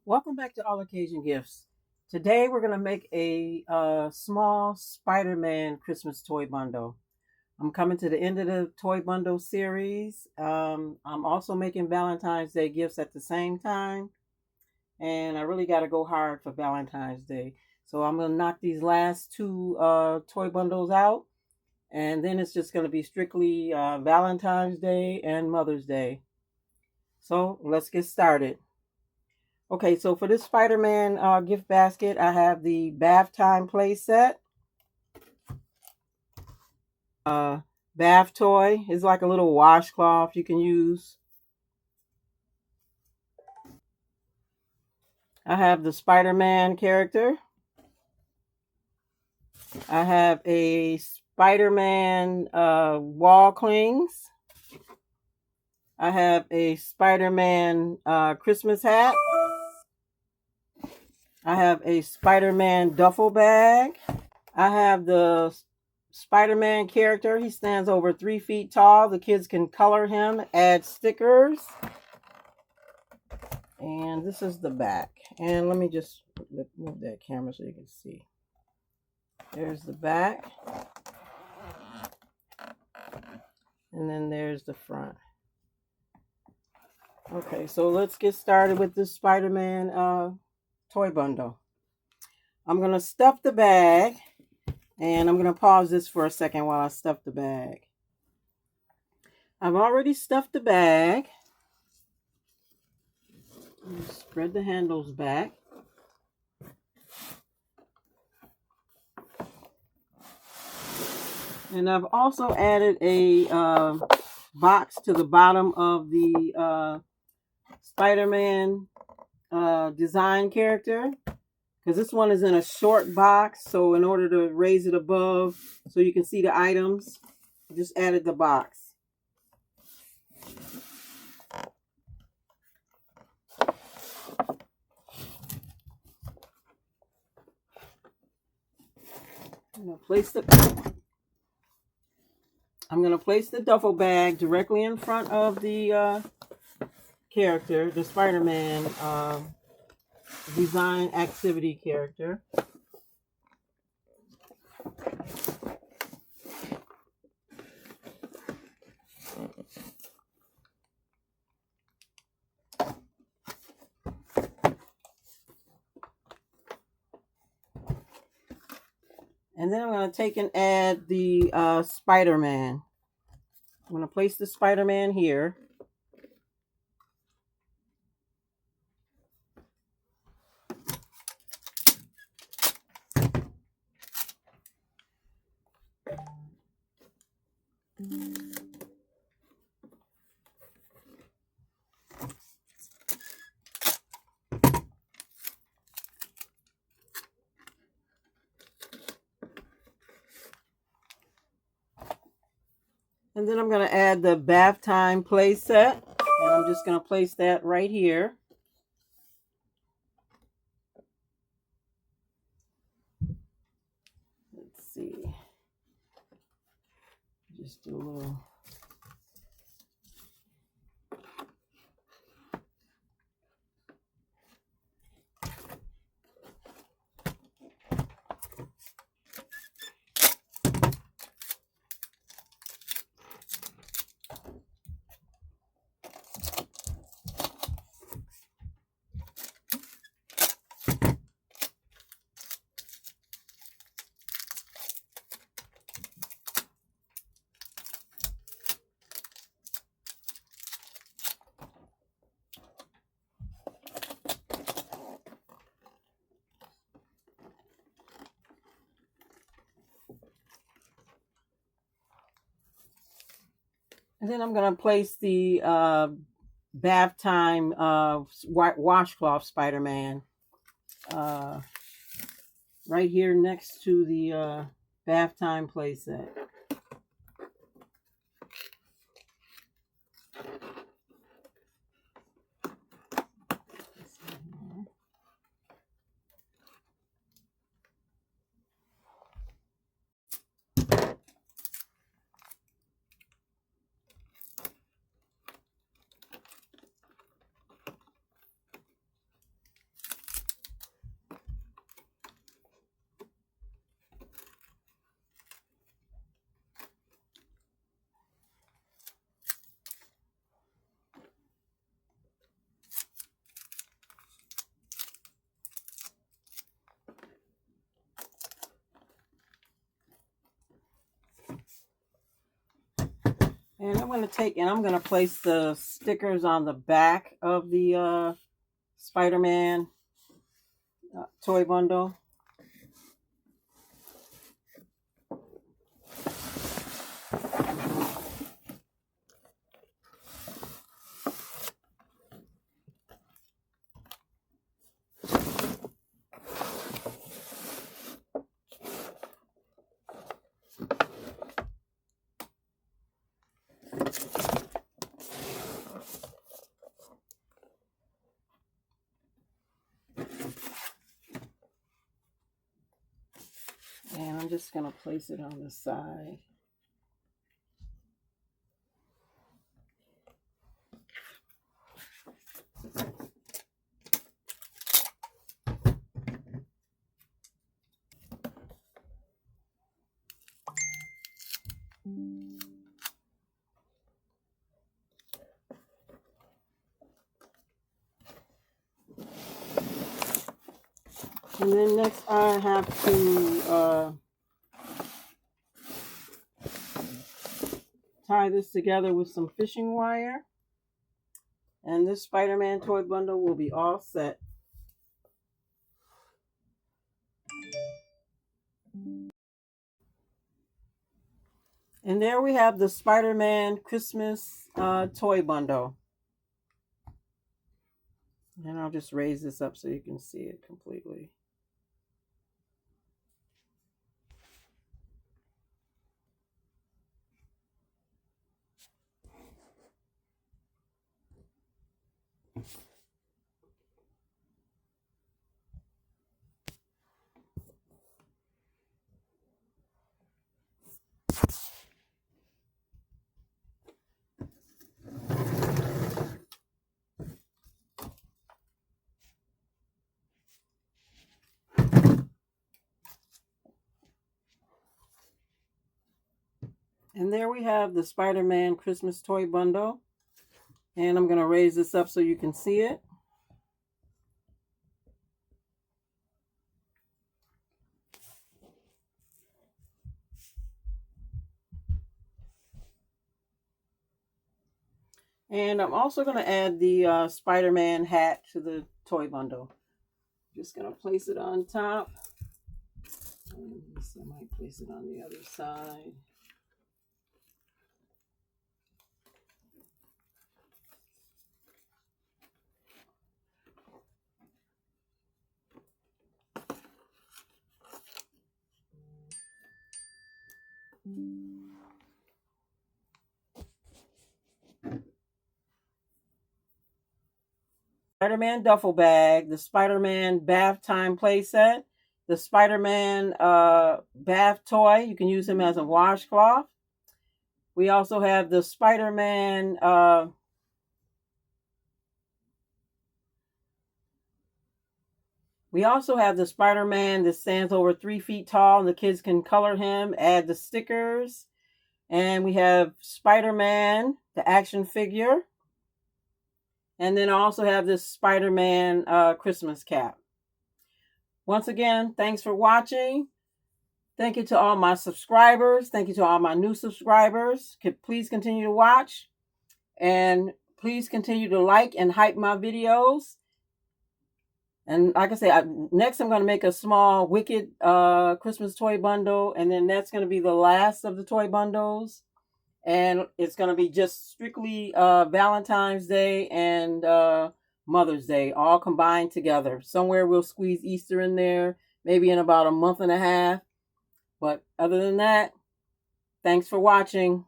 Welcome back to All Occasion Gifts. Today we're going to make a small Spider-Man Christmas toy bundle. I'm coming to the end of the toy bundle series. I'm also making Valentine's Day gifts at the same time, and I really got to go hard for Valentine's Day. So I'm going to knock these last two toy bundles out, and then it's just going to be strictly Valentine's Day and Mother's Day. So let's get started. Okay, so for this Spider-Man gift basket, I have the bath time play set. Bath toy is like a little washcloth you can use. I have the Spider-Man character. I have a Spider-Man wall clings. I have a Spider-Man Christmas hat. I have a Spider-Man duffel bag. I have the Spider-Man character. He stands over 3 feet tall. The kids can color him, add stickers. And this is the back. And let me just move that camera so you can see. There's the back. And then there's the front. Okay, so let's get started with this Spider-Man toy bundle. I'm going to stuff the bag. And I'm going to pause this for a second while I stuff the bag. I've already stuffed the bag. Spread the handles back. And I've also added a box to the bottom of the Spider-Man design character. Because this one is in a short box. So in order to raise it above so you can see the items, I just added the box. I'm going to place the duffel bag directly in front of the character, the Spider-Man design activity character. And then I'm going to take and add the Spider-Man. I'm going to place the Spider-Man here. And then I'm going to add the bath time play set. And I'm just going to place that right here. Let's see. Just do a little. And then I'm going to place the bath time washcloth Spider-Man right here next to the bath time play set. And I'm going to place the stickers on the back of the Spider-Man toy bundle. And I'm just going to place it on the side. And then next I have to tie this together with some fishing wire. And this Spider-Man toy bundle will be all set. And there we have the Spider-Man Christmas toy bundle. And I'll just raise this up so you can see it completely. And there we have the Spider-Man Christmas toy bundle. And I'm going to raise this up so you can see it. And I'm also going to add the Spider-Man hat to the toy bundle. Just going to place it on top. And I might place it on the other side. Spider-Man duffel bag, the Spider-Man bath time playset, the Spider-Man bath toy. You can use him as a washcloth. We also have the Spider-Man that stands over 3 feet tall, and the kids can color him, add the stickers. And we have Spider-Man, the action figure. And then I also have this Spider-Man Christmas cap. Once again, thanks for watching. Thank you to all my subscribers. Thank you to all my new subscribers. Please continue to watch. And please continue to like and hype my videos. And like I said, next I'm going to make a small Wicked Christmas toy bundle. And then that's going to be the last of the toy bundles. And it's going to be just strictly Valentine's Day and Mother's Day all combined together. Somewhere we'll squeeze Easter in there, maybe in about a month and a half. But other than that, thanks for watching.